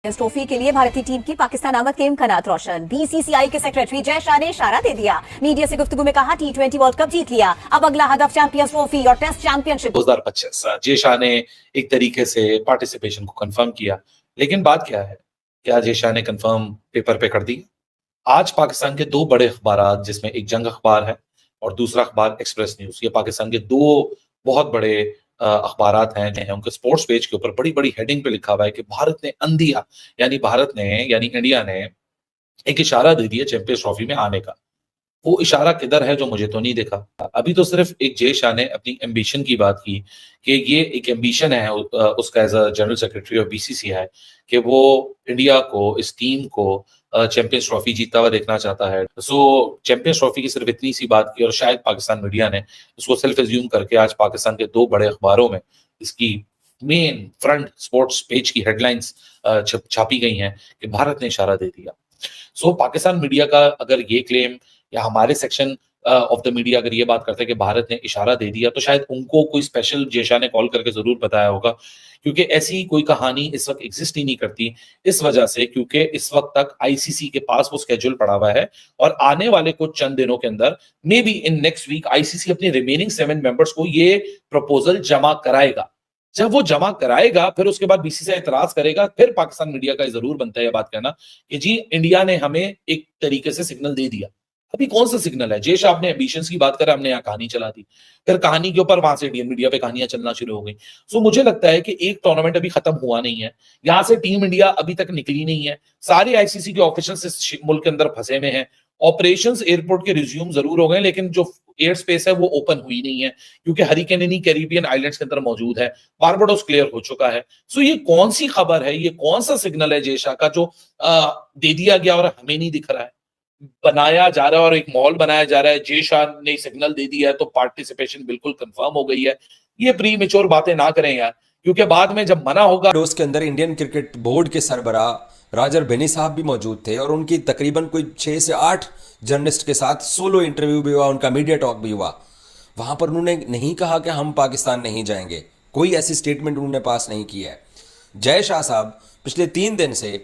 इस ट्रॉफी के लिए भारतीय टीम की पाकिस्तान आमद के इम्कानात रोशन। बीसीसीआई के सेक्रेटरी जय शाह ने इशारा दे दिया। मीडिया से गुफ्तगू में कहा T20 वर्ल्ड कप जीत लिया, अब अगला हदफ चैंपियंस ट्रॉफी और टेस्ट चैंपियनशिप। 2025 जय शाह ने एक तरीके से पार्टिसिपेशन को कंफर्म किया, लेकिन बात क्या है, क्या जय शाह ने कंफर्म पेपर पे कर दी? आज पाकिस्तान के दो बड़े अखबार, जिसमें एक जंग अखबार है और दूसरा अखबार एक्सप्रेस न्यूज, ये पाकिस्तान के दो बहुत बड़े अखबारात हैं। उनके स्पोर्ट्स पेज के ऊपर बड़ी बड़ी हेडिंग पे लिखा हुआ है कि भारत ने अंदिया, यानी इंडिया ने एक इशारा दे दिया चैंपियंस ट्रॉफी में आने का। वो इशारा किधर है जो मुझे तो नहीं दिखा। अभी तो सिर्फ एक जय शाह ने अपनी एम्बिशन की बात की कि ये एक एम्बिशन है उसका as a general secretary of BCCI कि वो इंडिया को, इस टीम को चैंपियंस ट्रॉफी जीतता हुआ देखना चाहता है। सो चैंपियंस ट्रॉफी की सिर्फ इतनी सी बात की और शायद पाकिस्तान मीडिया ने उसको सेल्फ एज्यूम करके आज पाकिस्तान के दो बड़े अखबारों में इसकी मेन फ्रंट स्पोर्ट्स पेज की हेडलाइंस छापी गई हैं कि भारत ने इशारा दे दिया। सो पाकिस्तान मीडिया का अगर ये क्लेम या हमारे सेक्शन ऑफ द मीडिया अगर ये बात करते हैं कि भारत ने इशारा दे दिया, तो शायद उनको कोई स्पेशल जय शाह ने कॉल करके जरूर बताया होगा, क्योंकि ऐसी कोई कहानी इस वक्त एग्जिस्ट ही नहीं करती। इस वजह से क्योंकि इस वक्त तक आईसीसी के पास वो स्केड्यूल पड़ा हुआ है और आने वाले कुछ चंद दिनों के अंदर, maybe in next week, ICC अपने रिमेनिंग 7 मेंबर्स को ये प्रपोजल जमा कराएगा। जब वो जमा कराएगा फिर उसके बाद बीसीसीआई एतराज करेगा, फिर पाकिस्तान मीडिया का जरूर बनता है ये बात कहना कि जी इंडिया ने हमें एक तरीके से सिग्नल दे दिया। अभी कौन सा सिग्नल है? जय शाह ने एम्बिशंस की बात करा, हमने यहाँ कहानी चला दी, फिर कहानी के ऊपर वहां से इंडियन मीडिया पे कहानियां चलना शुरू हो गई। सो मुझे लगता है कि एक टूर्नामेंट अभी खत्म हुआ नहीं है, यहाँ से टीम इंडिया अभी तक निकली नहीं है, सारे आईसीसी के ऑफिशियल्स इस मुल्क के अंदर फंसे हुए हैं। ऑपरेशंस एयरपोर्ट के रिज्यूम जरूर हो गए, लेकिन जो एयर स्पेस है वो ओपन हुई नहीं है, क्योंकि हरिकेन इन्हीं कैरिबियन आइलैंड्स के अंदर मौजूद है। बारबाडोस क्लियर हो चुका है। सो ये कौन सी खबर है, ये कौन सा सिग्नल है जय शाह का जो दे दिया गया और हमें नहीं दिख रहा है? बनाया जा रहा है और एक मॉल बनाया जा रहा है, जय शाह ने सिग्नल दे दिया है तो पार्टिसिपेशन बिल्कुल कंफर्म हो गई है। ये प्री मेच्योर बातें ना करें यार, क्योंकि बाद में जब मना होगा। उसके अंदर इंडियन क्रिकेट बोर्ड के सरबराह राजर बेनी साहब भी मौजूद थे और उनकी तकरीबन कोई 6 से 8 जर्नलिस्ट के साथ सोलो इंटरव्यू भी हुआ, उनका मीडिया टॉक भी हुआ। वहां पर उन्होंने नहीं कहा कि हम पाकिस्तान नहीं जाएंगे, कोई ऐसी स्टेटमेंट उन्होंने पास नहीं की है। जय शाह साहब पिछले 3 दिन से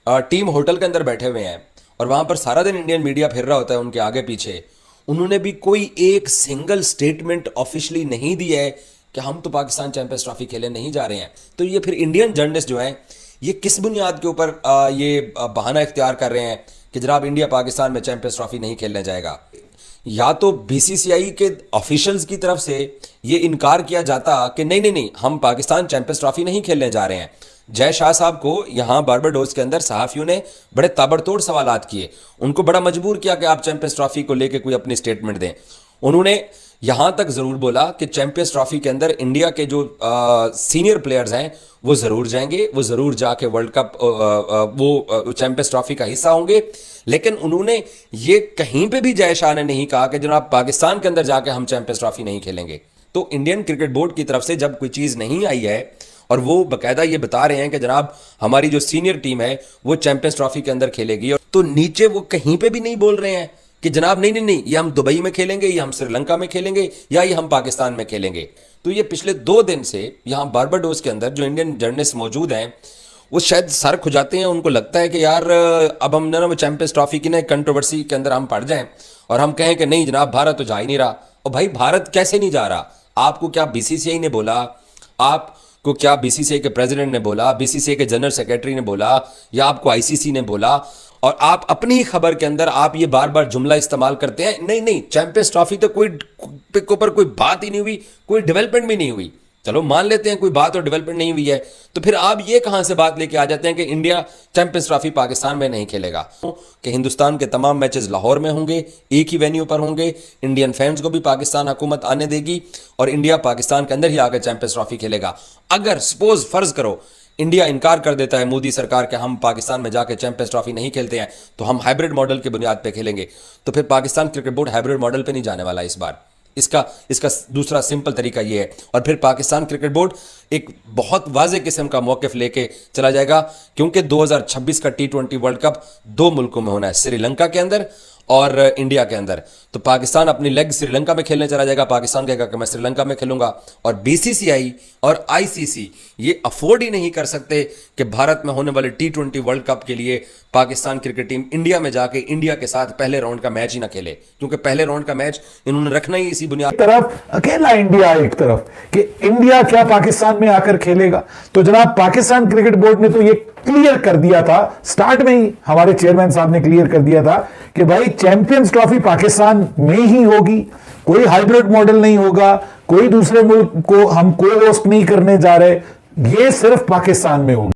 टीम होटल के अंदर बैठे हुए हैं और वहां पर सारा दिन इंडियन मीडिया फिर रहा होता है उनके आगे पीछे। उन्होंने भी कोई एक सिंगल स्टेटमेंट ऑफिशियली नहीं दी है कि हम तो पाकिस्तान चैंपियंस ट्रॉफी खेलने नहीं जा रहे हैं। तो ये फिर इंडियन जर्नलिस्ट जो हैं ये किस बुनियाद के ऊपर ये बहाना इख्तियार कर रहे हैं कि जनाब इंडिया पाकिस्तान में चैंपियंस ट्रॉफी नहीं खेलने जाएगा? या तो बीसीसीआई के ऑफिशियल्स की तरफ से ये इनकार किया जाता कि नहीं, हम पाकिस्तान चैंपियंस ट्रॉफी नहीं खेलने जा रहे हैं। जय शाह साहब को यहां बारबाडोस के अंदर सहाफियों ने बड़े ताबड़तोड़ सवालात किए, उनको बड़ा मजबूर किया कि आप चैंपियंस ट्रॉफी को लेकर कोई अपनी स्टेटमेंट दें। उन्होंने यहां तक जरूर बोला कि चैंपियंस ट्रॉफी के अंदर इंडिया के जो सीनियर प्लेयर्स हैं वो जरूर जाएंगे, वो जरूर जाके वर्ल्ड कप वो चैंपियंस ट्रॉफी का हिस्सा होंगे। लेकिन उन्होंने ये कहीं पे भी जय शाह ने नहीं कहा कि जनाब पाकिस्तान के अंदर जाके हम चैंपियंस ट्रॉफी नहीं खेलेंगे। तो इंडियन क्रिकेट बोर्ड की तरफ से जब कोई चीज नहीं आई है और वो बकायदा ये बता रहे हैं कि जनाब हमारी जो सीनियर टीम है वो चैंपियंस ट्रॉफी के अंदर खेलेगी, तो नीचे वो कहीं पे भी नहीं बोल रहे हैं कि जनाब नहीं, ये हम दुबई में खेलेंगे, या हम श्रीलंका में खेलेंगे, या ये हम पाकिस्तान में खेलेंगे। तो ये पिछले 2 दिन से यहाँ बारबाडोस के अंदर जो इंडियन जर्नलिस्ट मौजूद हैं वो शायद सर खुजाते हैं। उनको लगता है कि यार अब हम ना चैंपियंस ट्रॉफी की ना कंट्रोवर्सी के अंदर हम पड़ जाएं और हम कहें कि नहीं जनाब भारत तो जा ही नहीं रहा। और भाई भारत कैसे नहीं जा रहा? आपको क्या बीसीसीआई ने बोला? आपको क्या बीसीसीआई के प्रेसिडेंट ने बोला? बीसीसीआई के जनरल सेक्रेटरी ने बोला? या आपको आईसीसी ने बोला? और आप अपनी ही खबर के अंदर आप ये बार बार जुमला इस्तेमाल करते हैं, नहीं चैंपियंस ट्रॉफी तो कोई ऊपर कोई बात ही नहीं हुई, कोई डेवलपमेंट भी नहीं हुई। चलो मान लेते हैं कोई बात और डेवलपमेंट नहीं हुई है, तो फिर आप ये कहां से बात लेके आ जाते हैं कि इंडिया चैंपियंस ट्रॉफी पाकिस्तान में नहीं खेलेगा? कि हिंदुस्तान के तमाम मैचेस लाहौर में होंगे, एक ही वेन्यू पर होंगे, इंडियन फैंस को भी पाकिस्तान हुकूमत आने देगी और इंडिया पाकिस्तान के अंदर ही आकर चैंपियंस ट्रॉफी खेलेगा। अगर सपोज फर्ज करो इंडिया इनकार कर देता है, मोदी सरकार के हम पाकिस्तान में जाके चैंपियंस ट्रॉफी नहीं खेलते हैं, तो हम हाइब्रिड मॉडल के बुनियाद पे खेलेंगे, तो फिर Pakistan cricket board hybrid model पे नहीं जाने वाला इस बार। इसका दूसरा सिंपल तरीका ये है, और फिर पाकिस्तान क्रिकेट बोर्ड एक बहुत वाज़ेह किस्म का मौक़िफ़ लेके चला जाएगा, क्योंकि 2026 का T20 वर्ल्ड कप 2 मुल्कों में होना है, श्रीलंका के अंदर और इंडिया के अंदर, तो पाकिस्तान अपनी लेग श्रीलंका में खेलने चला जाएगा, पाकिस्तान कहेगा कि मैं श्रीलंका में खेलूंगा। और बीसीसीआई और आईसीसी ये अफोर्ड ही नहीं कर सकते कि भारत में होने वाले T20 वर्ल्ड कप के लिए पाकिस्तान क्रिकेट टीम इंडिया में जाके इंडिया के साथ पहले राउंड का मैच ही ना खेले, क्योंकि पहले राउंड का मैच इन्होंने रखना ही इसी बुनियाद एक तरफ अकेला इंडिया, एक तरफ कि इंडिया क्या पाकिस्तान में आकर खेलेगा। तो जनाब पाकिस्तान क्रिकेट बोर्ड ने तो ये क्लियर कर दिया था, स्टार्ट में ही हमारे चेयरमैन साहब ने क्लियर कर दिया था कि भाई चैंपियंस ट्रॉफी पाकिस्तान में ही होगी, कोई हाइब्रिड मॉडल नहीं होगा, कोई दूसरे मुल्क को हम को होस्ट नहीं करने जा रहे, ये सिर्फ पाकिस्तान में होगी।